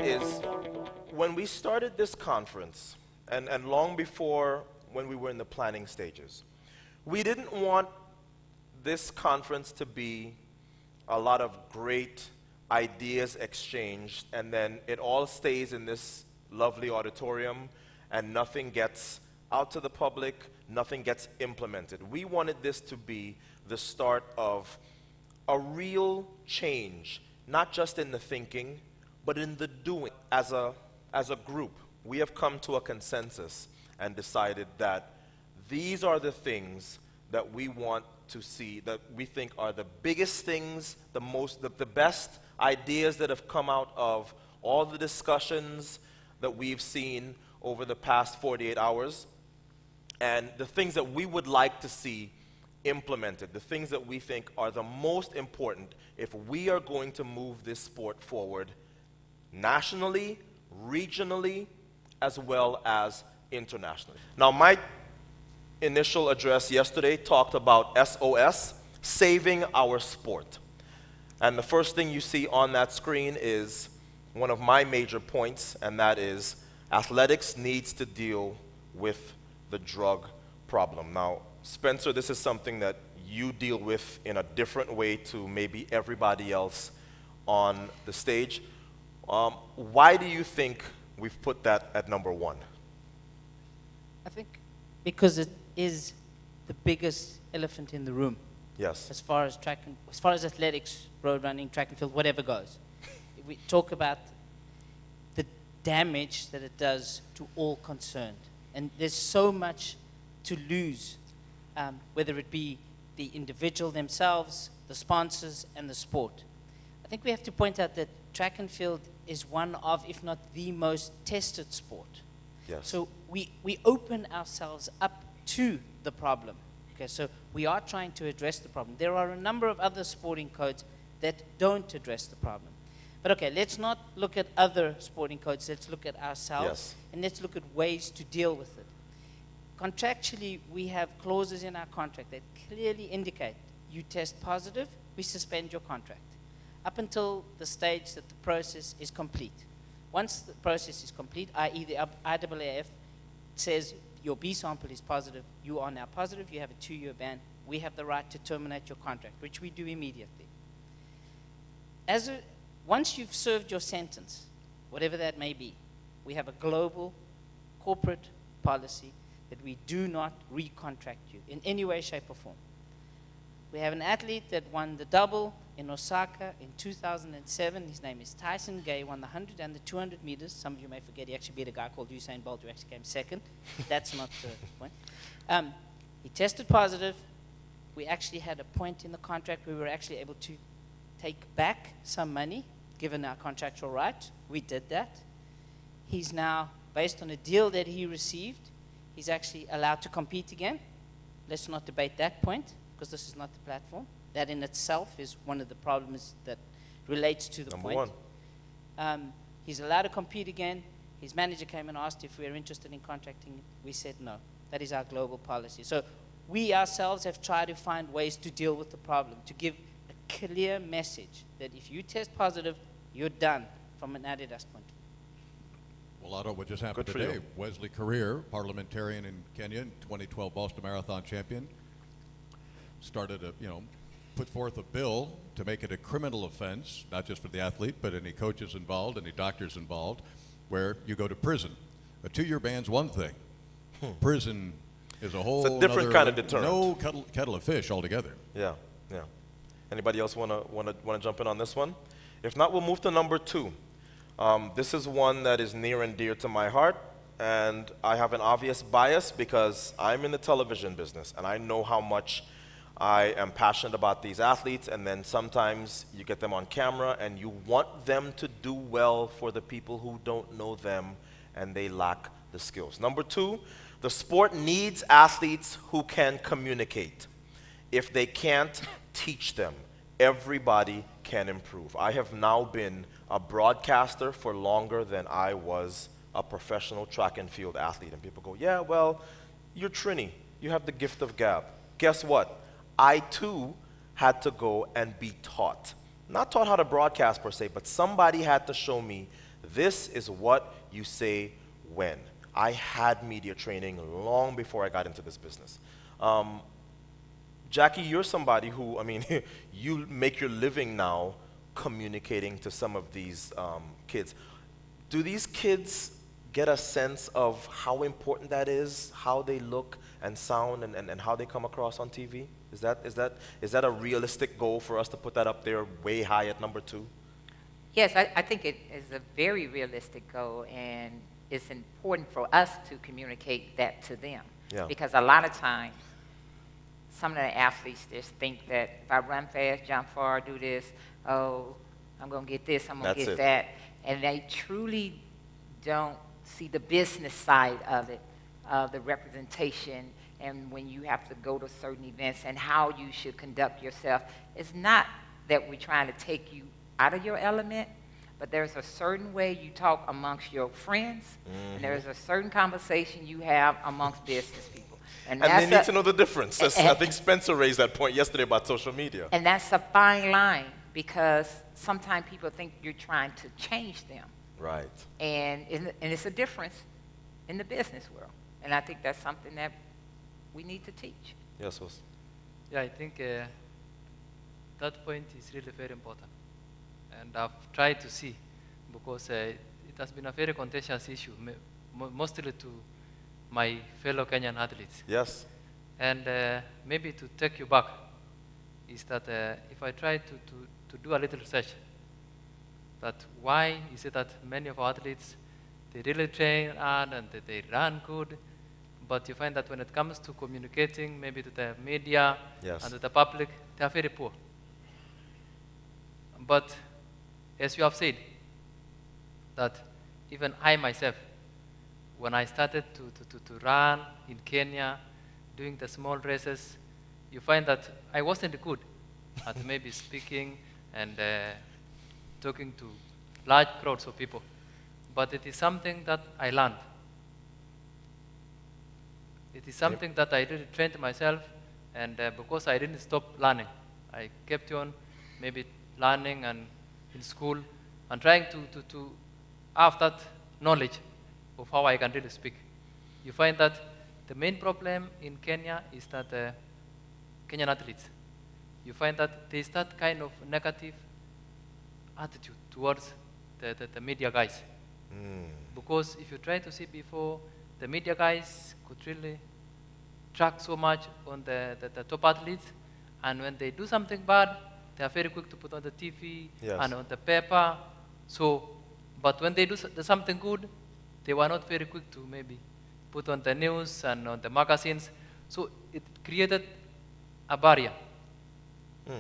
is, when we started this conference, and long before when we were in the planning stages, we didn't want this conference to be a lot of great ideas exchanged, and then it all stays in this lovely auditorium, and nothing gets out to the public, nothing gets implemented. We wanted this to be the start of a real change, not just in the thinking, but in the doing. As a group, we have come to a consensus and decided that these are the things that we want to see, that we think are the biggest things, the best ideas that have come out of all the discussions that we've seen over the past 48 hours, and the things that we would like to see implemented, the things that we think are the most important if we are going to move this sport forward nationally, regionally, as well as internationally. Now, my initial address yesterday talked about SOS, saving our sport. And the first thing you see on that screen is one of my major points, and that is athletics needs to deal with the drug problem. Now, Spencer, this is something that you deal with in a different way to maybe everybody else on the stage. Why do you think we've put that at number one? I think because it is the biggest elephant in the room. Yes. As far as athletics, road running, track and field, whatever goes. We talk about the damage that it does to all concerned. And there's so much to lose, whether it be the individual themselves, the sponsors, and the sport. I think we have to point out that track and field is one of, if not the most tested sport. Yes. So we open ourselves up to the problem. Okay, so we are trying to address the problem. There are a number of other sporting codes that don't address the problem. But okay, let's not look at other sporting codes. Let's look at ourselves, Yes. and let's look at ways to deal with it. Contractually, we have clauses in our contract that clearly indicate you test positive, we suspend your contract, up until the stage that the process is complete. Once the process is complete, i.e. the IAAF says your B sample is positive, you are now positive, you have a 2-year ban, we have the right to terminate your contract, which we do immediately. Once you've served your sentence, whatever that may be, we have a global corporate policy that we do not recontract you in any way, shape, or form. We have an athlete that won the double in Osaka in 2007. His name is Tyson Gay, won the 100 and the 200 meters. Some of you may forget he actually beat a guy called Usain Bolt who actually came second. That's not the point. He tested positive. We actually had a point in the contract where we were actually able to take back some money, given our contractual right. We did that. He's now, based on a deal that he received, he's actually allowed to compete again. Let's not debate that point, because this is not the platform. That in itself is one of the problems that relates to the Number point. one. He's allowed to compete again. His manager came and asked if we are interested in contracting him. We said no. That is our global policy. So we ourselves have tried to find ways to deal with the problem, to give a clear message that if you test positive, you're done from an Adidas point. Well, Otto, what just happened Good for today, you. Wesley Career, parliamentarian in Kenya, 2012 Boston Marathon champion, started put forth a bill to make it a criminal offense, not just for the athlete, but any coaches involved, any doctors involved, where you go to prison. A 2-year ban's one thing. Prison is a whole It's a different kind of deterrent. No kettle of fish altogether. Yeah, yeah. Anybody else want to jump in on this one? If not, we'll move to number 2. This is one that is near and dear to my heart, and I have an obvious bias because I'm in the television business, and I know how much I am passionate about these athletes, and then sometimes you get them on camera, and you want them to do well for the people who don't know them, and they lack the skills. Number 2, the sport needs athletes who can communicate. If they can't, teach them. Everybody can improve. I have now been a broadcaster for longer than I was a professional track and field athlete. And people go, yeah, well, you're Trini. You have the gift of gab. Guess what? I, too, had to go and be taught. Not taught how to broadcast, per se, but somebody had to show me This is what you say when. I had media training long before I got into this business. Jackie, you're somebody who, I mean, you make your living now communicating to some of these kids. Do these kids get a sense of how important that is, how they look and sound and how they come across on TV? Is that a realistic goal for us to put that up there way high at number 2? Yes, I think it is a very realistic goal, and it's important for us to communicate that to them. Yeah. Because a lot of times, some of the athletes just think that if I run fast, jump far, do this, oh, I'm going to get this, I'm going to get that. And they truly don't see the business side of it, the representation, and when you have to go to certain events and how you should conduct yourself. It's not that we're trying to take you out of your element, but there's a certain way you talk amongst your friends, and there's a certain conversation you have amongst business people. And they need to know the difference. I think Spencer raised that point yesterday about social media. And that's a fine line, because sometimes people think you're trying to change them. Right. And it's a difference in the business world. And I think that's something that we need to teach. Yes, Host. Yeah, I think that point is really very important. And I've tried to see, because it has been a very contentious issue, mostly to my fellow Kenyan athletes. Yes. And maybe to take you back, is that if I try to do a little research, that why is it that many of our athletes, they really train hard and they run good, but you find that when it comes to communicating maybe to the media and to the public, they are very poor. But as you have said, that even I myself, when I started to run in Kenya, doing the small races, you find that I wasn't good at maybe speaking and talking to large crowds of people. But it is something that I learned. It is something that I really trained myself, and because I didn't stop learning, I kept on maybe learning and in school and trying to have that knowledge of how I can really speak. You find that the main problem in Kenya is that Kenyan athletes, you find that there is that kind of negative attitude towards the media guys. Because if you try to see before, the media guys could really track so much on the top athletes, and when they do something bad, they are very quick to put on the TV and on the paper. So, but when they do something good, they were not very quick to maybe put on the news and on the magazines. So it created a barrier.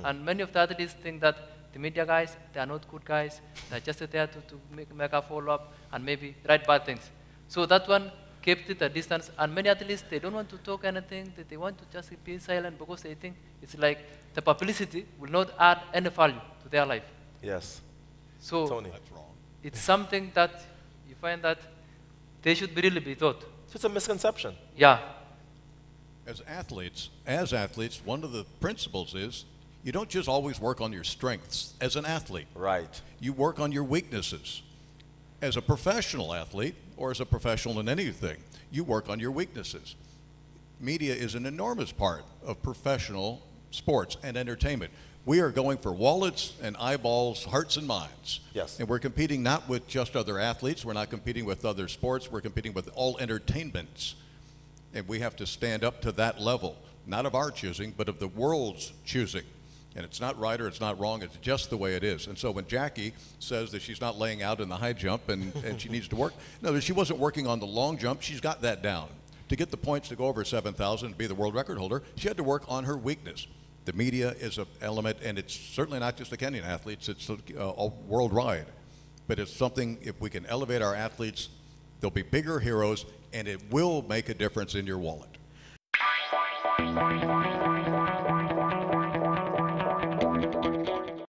And many of the athletes think that the media guys, they are not good guys. They're just there to make a follow-up and maybe write bad things. So that one kept it a distance. And many athletes, they don't want to talk anything. They want to just be silent because they think it's like the publicity will not add any value to their life. Yes. So Tony. That's wrong. it's something that you find that they should really be taught. It's a misconception. Yeah. As athletes, one of the principles is you don't just always work on your strengths as an athlete. Right. You work on your weaknesses. As a professional athlete, or as a professional in anything, you work on your weaknesses. Media is an enormous part of professional sports and entertainment. We are going for wallets and eyeballs, hearts and minds. Yes. And we're competing not with just other athletes, we're not competing with other sports, we're competing with all entertainments. And we have to stand up to that level, not of our choosing, but of the world's choosing. And it's not right or it's not wrong, it's just the way it is. And so when Jackie says that she's not laying out in the high jump and she needs to work, no, she wasn't working on the long jump, she's got that down. To get the points to go over 7,000 and be the world record holder, she had to work on her weakness. The media is an element, and it's certainly not just the Kenyan athletes, it's worldwide. But it's something, if we can elevate our athletes, they'll be bigger heroes, and it will make a difference in your wallet.